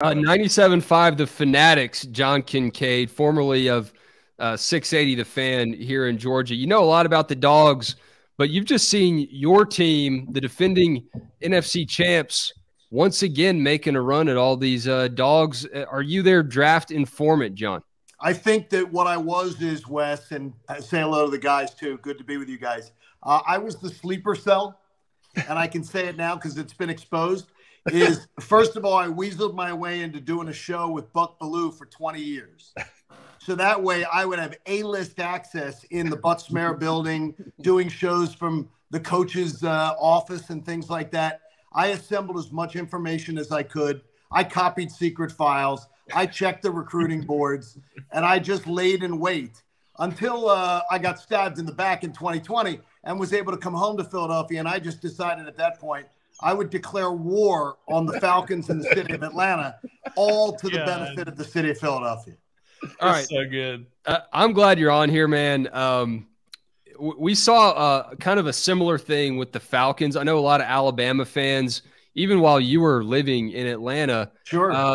97.5 The Fanatics, John Kincaid, formerly of 680 The Fan here in Georgia. You know a lot about the Dogs, but you've just seen your team, the defending NFC champs, once again making a run at all these Dogs. Are you their draft informant, John? I think that what I was is, Wes, and say hello to the guys too. Good to be with you guys. I was the sleeper cell, and I can say it now because it's been exposed. Is first of all, I weaseled my way into doing a show with Buck Bellew for 20 years. So that way I would have A-list access in the Butts-Mehre building, doing shows from the coach's office and things like that. I assembled as much information as I could. I copied secret files. I checked the recruiting boards, and I just laid in wait until I got stabbed in the back in 2020 and was able to come home to Philadelphia. And I just decided at that point I would declare war on the Falcons in the city of Atlanta, all to the benefit of the city of Philadelphia. All right. So good. I'm glad you're on here, man. We saw kind of a similar thing with the Falcons. I know a lot of Alabama fans, even while you were living in Atlanta,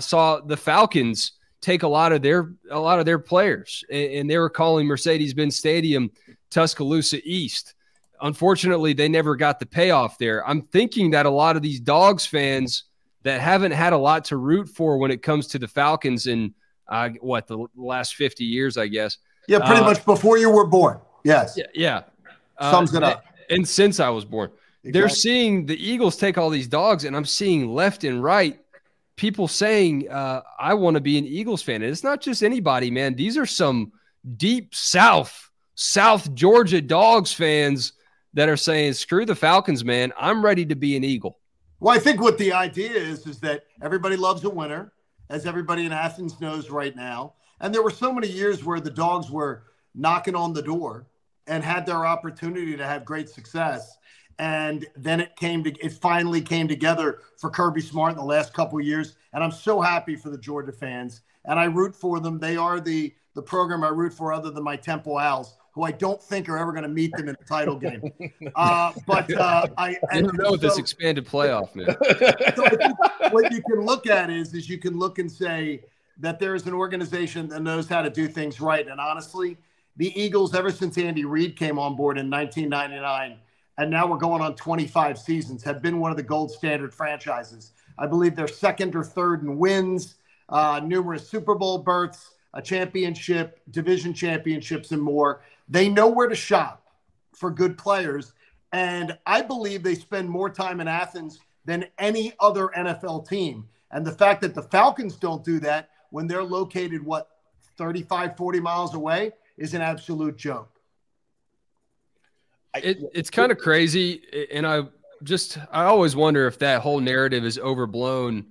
saw the Falcons take a lot of their players, and they were calling Mercedes-Benz Stadium Tuscaloosa East. Unfortunately, they never got the payoff there. I'm thinking that a lot of these Dogs fans that haven't had a lot to root for when it comes to the Falcons in the last 50 years, I guess. Yeah, pretty much before you were born. Yes. Yeah. Sums it up. And since I was born. Exactly. They're seeing the Eagles take all these Dogs, and I'm seeing left and right people saying, I want to be an Eagles fan. And it's not just anybody, man. These are some deep South Georgia Dogs fans that are saying, screw the Falcons, man. I'm ready to be an Eagle. Well, I think what the idea is that everybody loves a winner, as everybody in Athens knows right now. And there were so many years where the Dogs were knocking on the door and had their opportunity to have great success. And then it finally came together for Kirby Smart in the last couple of years. And I'm so happy for the Georgia fans. And I root for them. They are the program I root for, other than my Temple Owls, who I don't think are ever going to meet them in the title game. I don't know this expanded playoff, man. So I think what you can look at is you can look and say that there is an organization that knows how to do things right. And honestly, the Eagles, ever since Andy Reid came on board in 1999, and now we're going on 25 seasons, have been one of the gold standard franchises. I believe they're second or third in wins, numerous Super Bowl berths, a championship, division championships, and more. They know where to shop for good players. And I believe they spend more time in Athens than any other NFL team. And the fact that the Falcons don't do that when they're located, 35, 40 miles away is an absolute joke. It's kind of crazy. And I always wonder if that whole narrative is overblown,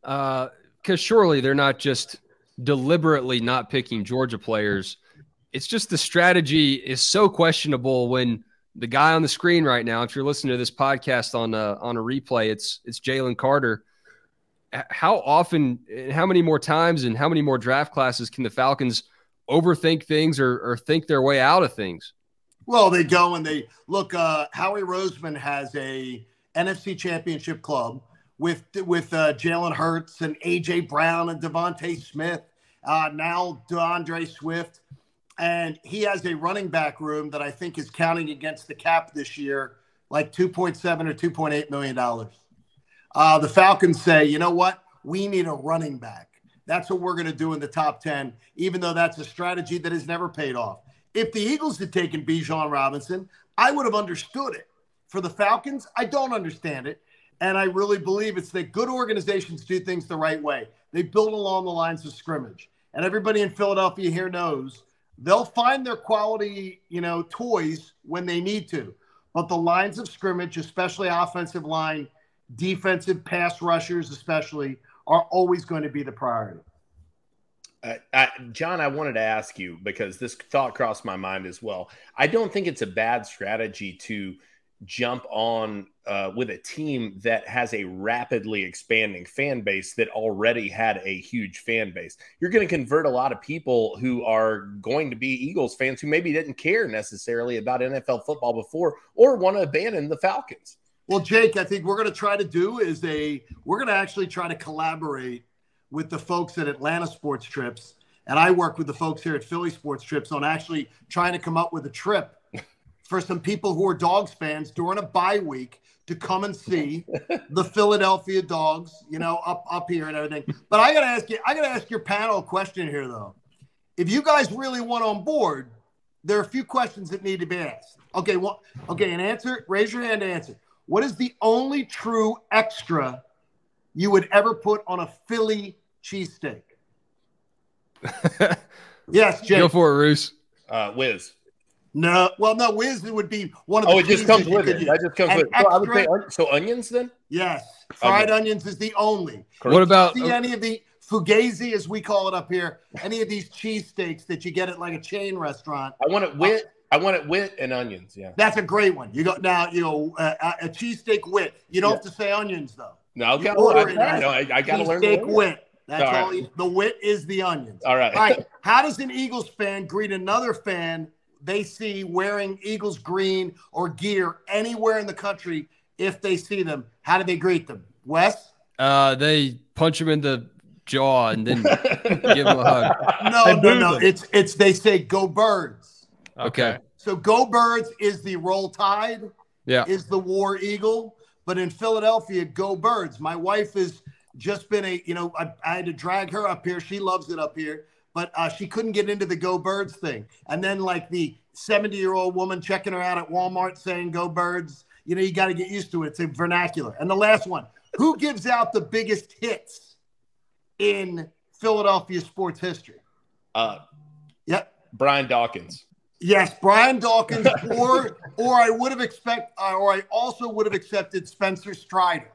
because surely they're not just deliberately not picking Georgia players. It's just the strategy is so questionable when the guy on the screen right now, if you're listening to this podcast on a replay, it's Jalen Carter. How often, how many more times, and how many more draft classes can the Falcons overthink things or think their way out of things? Well, they go and they look. Howie Roseman has a NFC Championship club with Jalen Hurts and A.J. Brown and Devontae Smith, now DeAndre Swift. And he has a running back room that I think is counting against the cap this year, like $2.7 or $2.8 million. The Falcons say, you know what? We need a running back. That's what we're going to do in the top 10, even though that's a strategy that has never paid off. If the Eagles had taken Bijan Robinson, I would have understood it. For the Falcons, I don't understand it. And I really believe it's that good organizations do things the right way. They build along the lines of scrimmage. And everybody in Philadelphia here knows they'll find their quality, toys when they need to. But the lines of scrimmage, especially offensive line, defensive pass rushers especially, are always going to be the priority. John, I wanted to ask you, because this thought crossed my mind as well. I don't think it's a bad strategy to jump on with a team that has a rapidly expanding fan base that already had a huge fan base. You're going to convert a lot of people who are going to be Eagles fans who maybe didn't care necessarily about NFL football before or want to abandon the Falcons. Well, Jake, I think we're going to try to do is we're going to actually try to collaborate with the folks at Atlanta Sports Trips, and I work with the folks here at Philly Sports Trips on actually trying to come up with a trip for some people who are Dogs fans during a bye week to come and see the Philadelphia Dogs, up here and everything. But I got to ask your panel a question here, though. If you guys really want on board, there are a few questions that need to be asked. Okay, and answer. Raise your hand to answer. What is the only true extra you would ever put on a Philly cheesesteak? Yes, Jake. Go for it, Roos. Whiz. No, Whiz would be one of the. Oh, it just comes with it. That just comes with it. Extra, I would say so. Onions, then. Yes, fried onions is the only. Correct. What about any of the fugazi, as we call it up here? Any of these cheesesteaks that you get at like a chain restaurant? I want it with. I want it with and onions. Yeah, that's a great one. You go now. A cheesesteak with. You don't have to say onions though. No, I got to learn. Cheesesteak with. That's all. The wit is the onions. All right. All right. How does an Eagles fan greet another fan they see wearing Eagles green or gear anywhere in the country? If they see them, how do they greet them? Wes? They punch them in the jaw and then give them a hug. No. It's they say "Go Birds." Okay. So "Go Birds" is the Roll Tide. Yeah. Is the War Eagle, but in Philadelphia, "Go Birds." My wife has just been I had to drag her up here. She loves it up here. But she couldn't get into the "Go Birds" thing. And then like the 70-year-old woman checking her out at Walmart saying "Go Birds," you got to get used to it. It's a vernacular. And the last one, who gives out the biggest hits in Philadelphia sports history? Yep. Brian Dawkins. Yes, Brian Dawkins, or I also would have accepted Spencer Strider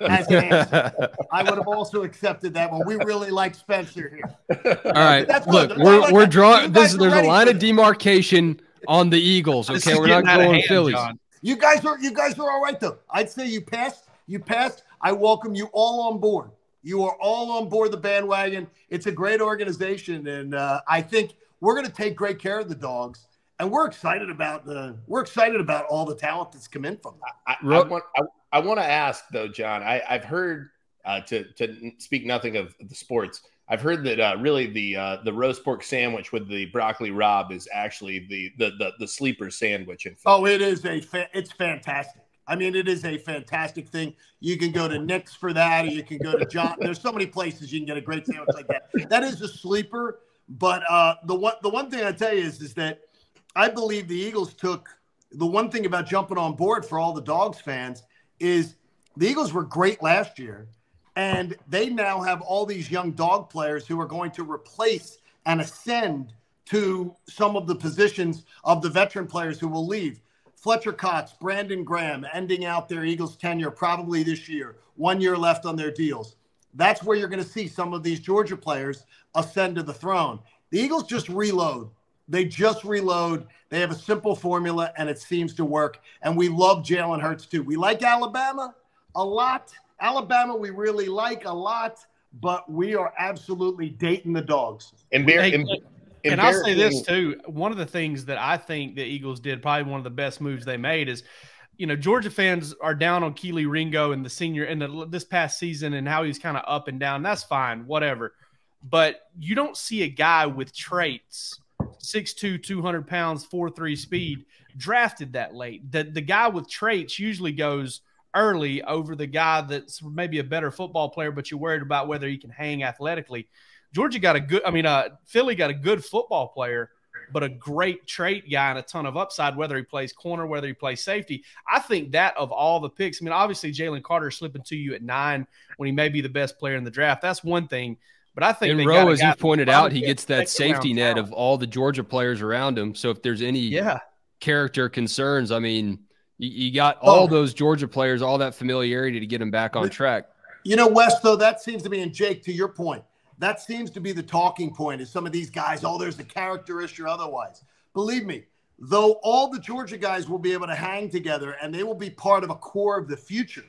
as an answer. I would have also accepted that one. We really like Spencer here. All right, look, we're drawing. There's a line of demarcation on the Eagles. Okay, we're not going Phillies. John. You guys are all right though. I'd say you passed. I welcome you all on board. You are all on board the bandwagon. It's a great organization, and I think we're going to take great care of the Dogs, and we're excited about all the talent that's come in from them. I want to ask though, John. I've heard to speak nothing of the sports. I've heard that really the roast pork sandwich with the broccoli rabe is actually the sleeper sandwich. It's fantastic. I mean, it is a fantastic thing. You can go to Nick's for that, or you can go to John. There's so many places you can get a great sandwich like that. That is a sleeper. But the one thing I tell you is that I believe the Eagles took the one thing about jumping on board for all the Dogs fans is the Eagles were great last year, and they now have all these young Dog players who are going to replace and ascend to some of the positions of the veteran players who will leave. Fletcher Cox, Brandon Graham ending out their Eagles tenure probably this year, 1 year left on their deals. That's where you're going to see some of these Georgia players ascend to the throne. The Eagles just reload. They just reload. They have a simple formula, and it seems to work. And we love Jalen Hurts, too. We like Alabama a lot. Alabama we really like a lot, but we are absolutely dating the Dogs. And I'll say this, too. One of the things that I think the Eagles did, probably one of the best moves they made is, Georgia fans are down on Keely Ringo and the senior and this past season and how he's kind of up and down. That's fine, whatever. But you don't see a guy with traits, 6'2", 200 pounds, 4.3 speed, drafted that late. The guy with traits usually goes early over the guy that's maybe a better football player, but you're worried about whether he can hang athletically. Philly got a good football player, but a great trait guy and a ton of upside, whether he plays corner, whether he plays safety. I think that of all the picks, obviously Jalen Carter slipping to you at 9 when he may be the best player in the draft. That's one thing. But I think as you pointed out, he gets that safety net of all the Georgia players around him. So if there's any character concerns, you got all those Georgia players, all that familiarity to get him back on track. Wes, though, that seems to be, and Jake, to your point, that seems to be the talking point is some of these guys, there's a character issue or otherwise. Believe me, though all the Georgia guys will be able to hang together and they will be part of a core of the future,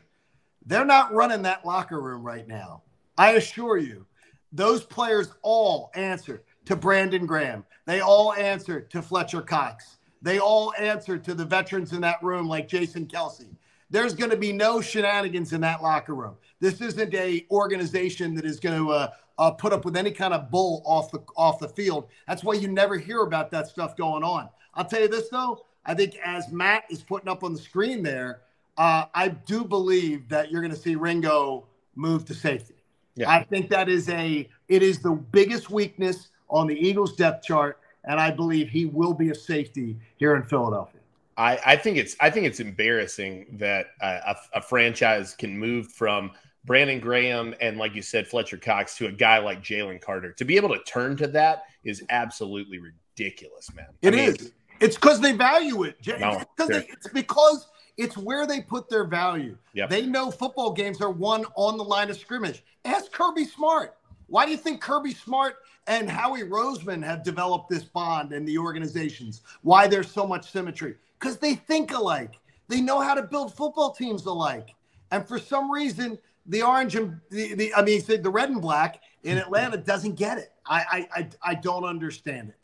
they're not running that locker room right now. I assure you. Those players all answer to Brandon Graham. They all answer to Fletcher Cox. They all answer to the veterans in that room like Jason Kelsey. there's going to be no shenanigans in that locker room. This isn't a organization that is going to put up with any kind of bull off the field. That's why you never hear about that stuff going on. I'll tell you this, though. I think as Matt is putting up on the screen there, I do believe that you're going to see Ringo move to safety. Yeah. I think it is the biggest weakness on the Eagles depth chart, and I believe he will be a safety here in Philadelphia. I think it's embarrassing that a franchise can move from Brandon Graham and, like you said, Fletcher Cox to a guy like Jalen Carter. To be able to turn to that is absolutely ridiculous, man. It is. It's because they value it. It's because it's where they put their value. Yep. They know football games are won on the line of scrimmage. Ask Kirby Smart. Why do you think Kirby Smart and Howie Roseman have developed this bond in the organizations? Why there's so much symmetry? Because they think alike. They know how to build football teams alike. And for some reason, the orange and the red and black in Atlanta doesn't get it. I don't understand it.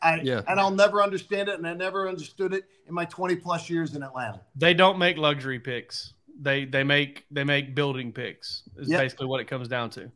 And I'll never understand it. And I never understood it in my 20+ years in Atlanta. They don't make luxury picks. They make building picks. Is basically what it comes down to.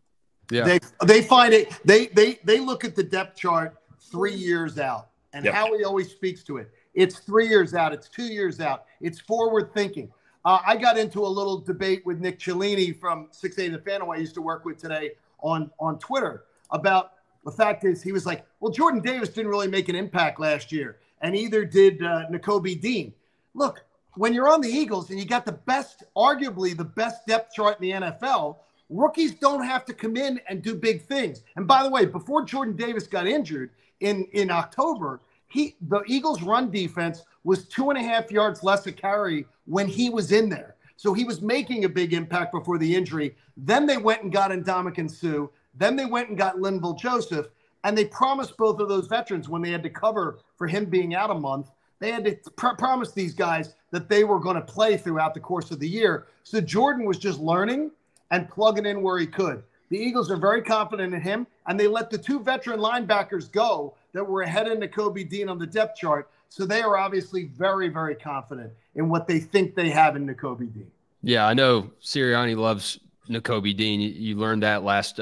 Yeah. They find it. They look at the depth chart 3 years out, and Howie always speaks to it. It's 3 years out. It's 2 years out. It's forward thinking. I got into a little debate with Nick Cellini from 680 The Fan, who I used to work with today on Twitter, about the fact is he was like, well, Jordan Davis didn't really make an impact last year, and either did Nakobe Dean. Look, when you're on the Eagles and you got arguably the best depth chart in the NFL, rookies don't have to come in and do big things. And by the way, before Jordan Davis got injured in October, the Eagles' run defense was 2.5 yards less a carry when he was in there. So he was making a big impact before the injury. Then they went and got Ndamukong Suh. Then they went and got Linval Joseph. And they promised both of those veterans, when they had to cover for him being out a month, they had to promise these guys that they were going to play throughout the course of the year. So Jordan was just learning and plugging in where he could. The Eagles are very confident in him, and they let the 2 veteran linebackers go that were ahead of Nakobe Dean on the depth chart. So they are obviously very, very confident in what they think they have in Nakobe Dean. Yeah, I know Sirianni loves Nakobe Dean. You learned that last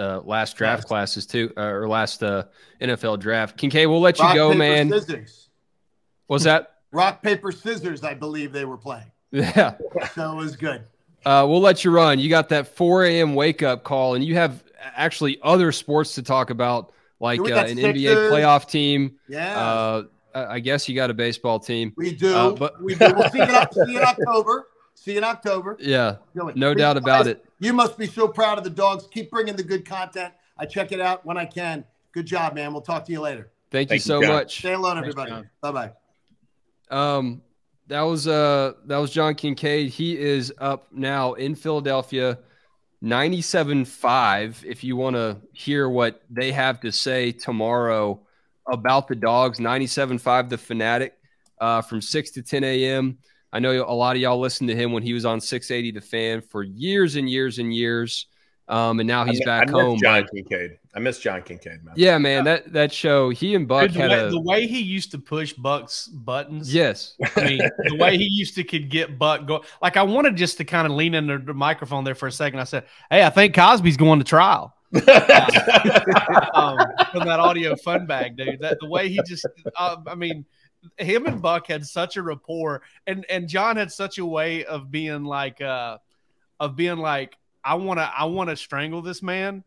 draft classes too, or last NFL draft. Kincaid, we'll let you go, man. Scissors. What's that? Rock, paper, scissors, I believe they were playing. Yeah. So it was good. We'll let you run. You got that 4 a.m. wake-up call, and you have actually other sports to talk about, like an NBA playoff team. Yeah. I guess you got a baseball team. We do. We do. We'll see you in October. See you in October. Yeah, no doubt about it. You must be so proud of the Dogs. Keep bringing the good content. I check it out when I can. Good job, man. We'll talk to you later. Thank you so much. Stay alone, everybody. Bye-bye. That was John Kincaid. He is up now in Philadelphia, 97.5. If you want to hear what they have to say tomorrow about the Dogs, 97.5 The Fanatic, from 6 to 10 a.m. I know a lot of y'all listened to him when he was on 680 The Fan for years and years and years. And now he's back home. I miss John Kincaid, man. Yeah, man, that show, he and Buck the way he used to push Buck's buttons. Yes. I mean, the way he used to could get Buck go. Like, I wanted just to kind of lean into the microphone there for a second. I said, hey, I think Cosby's going to trial. From that audio fun bag, dude. The way he just, I mean, him and Buck had such a rapport, and John had such a way of being like, I want to strangle this man,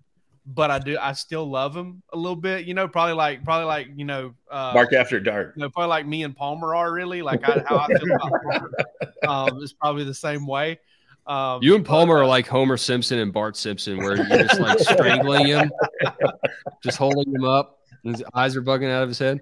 but I still love him a little bit, you know, probably like Bark After Dark, you know, probably like me and Palmer are really like how I feel about Palmer. It's probably the same way. You and Palmer are like Homer Simpson and Bart Simpson, where you're just like strangling him, just holding him up, and his eyes are bugging out of his head.